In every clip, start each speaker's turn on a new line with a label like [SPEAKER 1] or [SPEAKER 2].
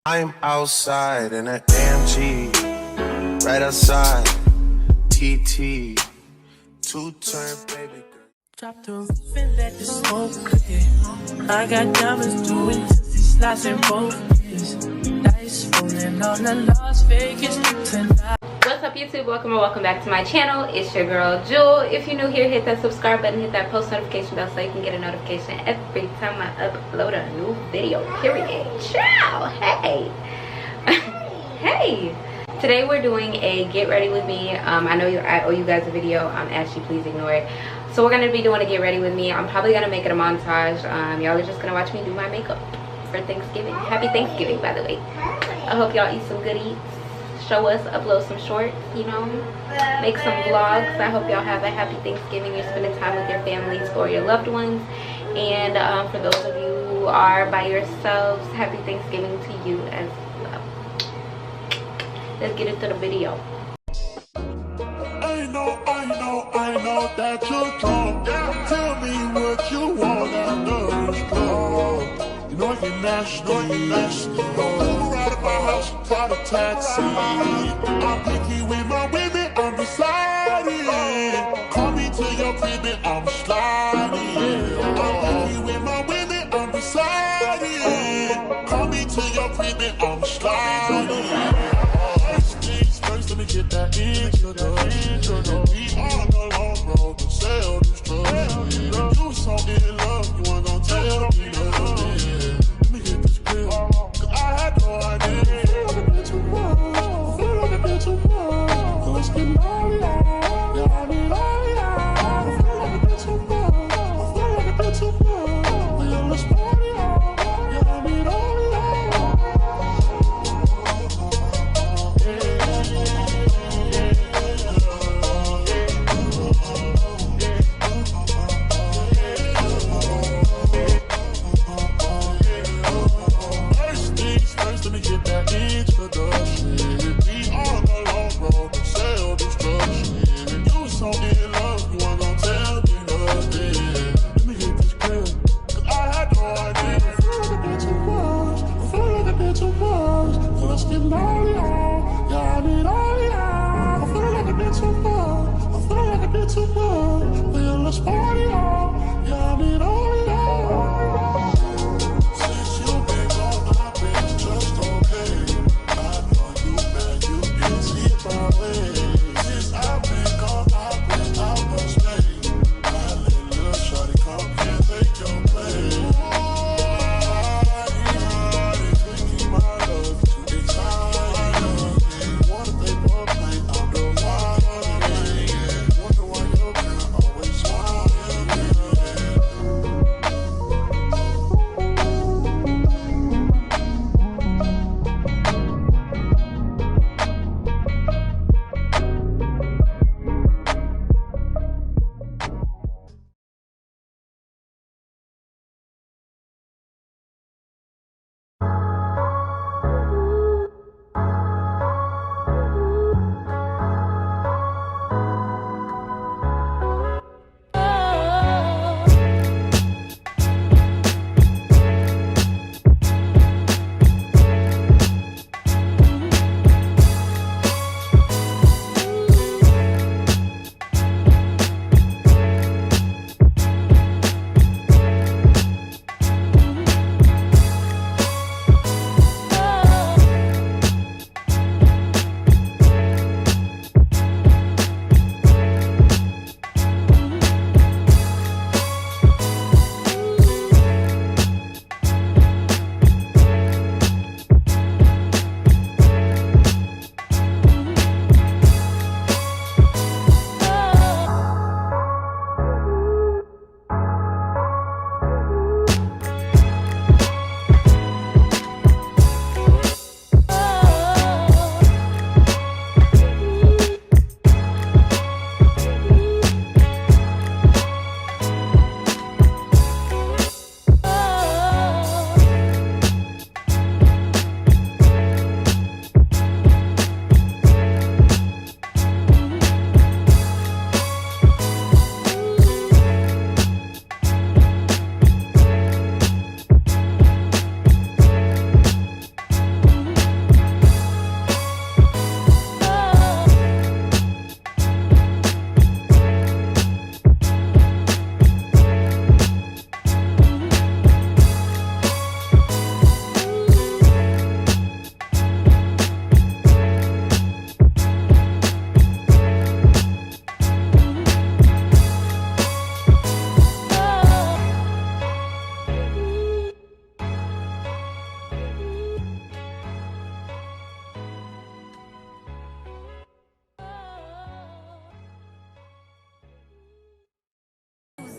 [SPEAKER 1] I'm outside in an AMG, right outside, TT, two-turn baby girl.
[SPEAKER 2] Drop the roof and let the smoke clear. I got diamonds doing slots in both ears. Dice rolling on the Las Vegas tonight.
[SPEAKER 3] What's up YouTube? Welcome or welcome back to my channel. It's your girl Jewel. If you're new here, hit that subscribe button, hit that post notification bell so you can get a notification every time I upload a new video, period. Ciao. Hey. Hey. Today we're doing a get ready with me. I owe you guys a video. Ashley, please ignore it. So we're gonna be doing a get ready with me. I'm probably gonna make it a montage. Y'all are just gonna watch me do my makeup for Thanksgiving. Happy Thanksgiving, by the way. I hope y'all eat some good eats. Show us, upload some shorts, you know, make some vlogs. I hope y'all have a happy Thanksgiving. You're spending time with your families or your loved ones. And for those of you who are by yourselves, happy Thanksgiving to you as well. Let's get into the video.
[SPEAKER 4] I know that you're drunk. Tell me what you want, I know it's drunk. You know you're nasty, Come around at my house, try to taxi. I'm picky with my women, I'm deciding. Call me to your crib and I'm sliding. I'm picky with my women, I'm deciding. Call me to your crib and I'm sliding. First, let me get that introduction. We on the long road to sell this drug. You so in love, you wanna tell me nothing. Let me get this pill, cause I had no idea. I feel like a bit too much. Let's get money out. Yeah, I need all out. I feel like a bit too much. Yeah, let's party out. Yeah, I need all out.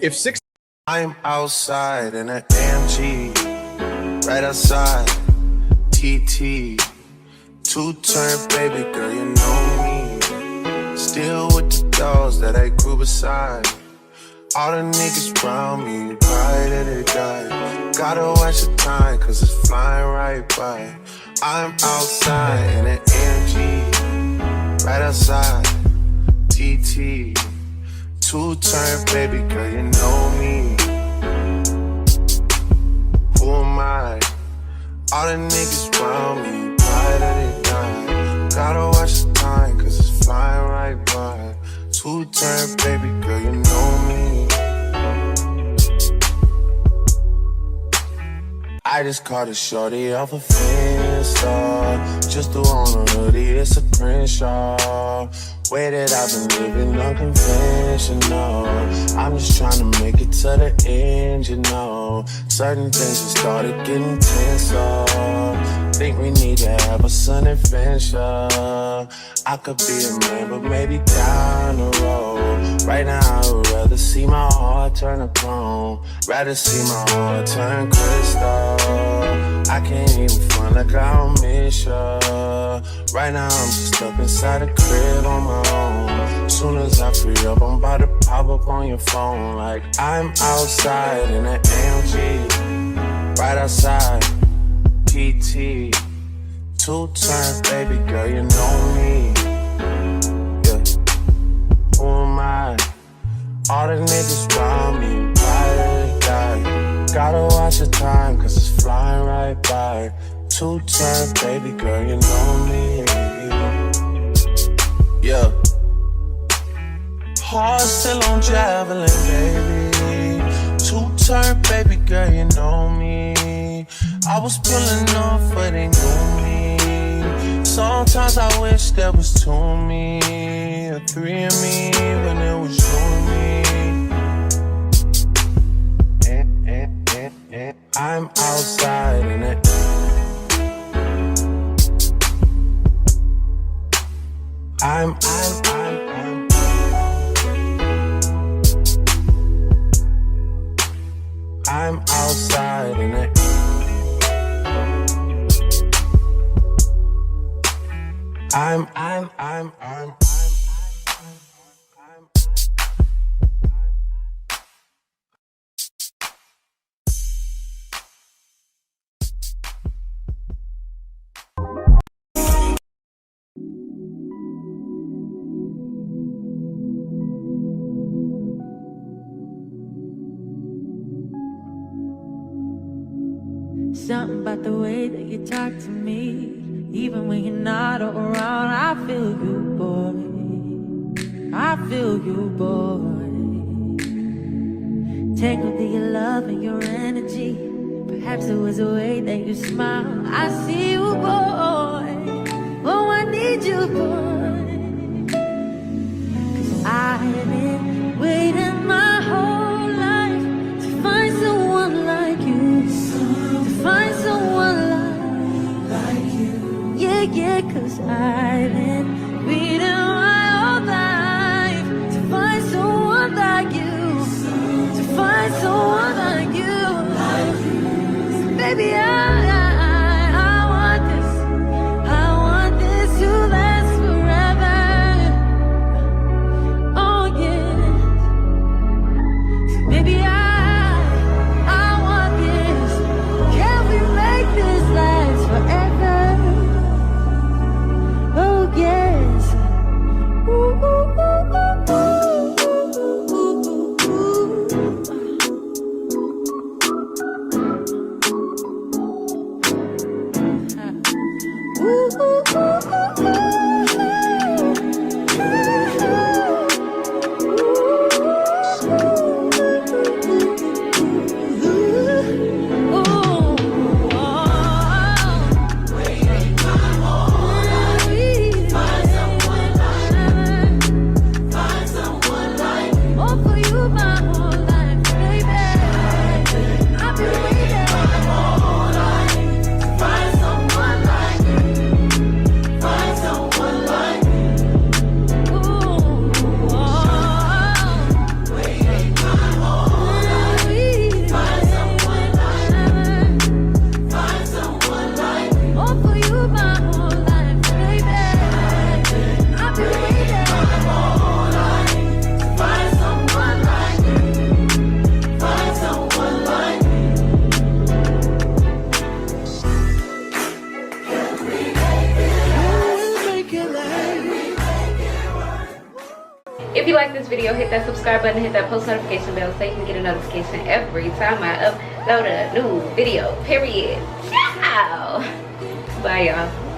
[SPEAKER 5] if 6.
[SPEAKER 1] I'm outside in an AMG, right outside, TT. Two-turn baby girl, you know me. Still with the dolls that I grew beside. All the niggas round me, right at they die. Gotta watch the time, cause it's flying right by. I'm outside in an AMG, right outside, TT. Two-turn baby girl, you know me. Who am I? All the niggas round me, right at they die. Gotta watch the time, cause it's flying right by. Two-turn baby girl, you know me. I just caught a shorty off a Finsta. Just threw on a hoodie, it's a Crenshaw. Way that I've been living unconventional. I'm just trying to make it to the end, you know. Certain things have started getting tenser. Think we need to have a sun adventure. I could be a man, but maybe down the road. Right now I would rather see my heart turn to chrome. Rather see my heart turn crystal. I can't even front like I don't miss ya. Right now I'm just stuck inside a crib on my own. Soon as I free up, I'm about to pop up on your phone. Like I'm outside in an AMG, right outside, TT. Two-turn baby girl, you know me. Yeah. Who am I? All the niggas round me, right at they die. Gotta watch the time, cause it's flying right by. Two-turn baby girl, you know me. Yeah. Heart still on javelin, baby. Two-turn baby girl, you know me. I was pulling off, but they knew me. Sometimes I wish there was two of me, or three of me, when it was you and me. I'm outside in it. I'm outside in it. I'm
[SPEAKER 2] Something about the way that you talk to me. Even when you're not around, I feel you, boy. I feel you, boy. Tangled in your love and your energy. Perhaps it was the way that you smile. I see you, boy. Oh, I need you, boy. 'Cause I've been waiting my whole life to find someone like you. To find someone like you. Yeah, 'cause I've been waiting my whole life to find someone like you. To find someone like you. So baby, I want this. I want this to last forever. Oh yeah. So baby, I want this. Can we make this last forever? Oh yes. Ooh, ooh, ooh, ooh, ooh, ooh, ooh, ooh, for you my whole life, baby. I've been waiting my whole life to find someone like you. Find someone like me. Can we make it? We'll make it like.
[SPEAKER 3] If you like this video, hit that subscribe button, hit that post notification bell so you can get a notification every time I upload a new video, period. Ciao. Bye, y'all.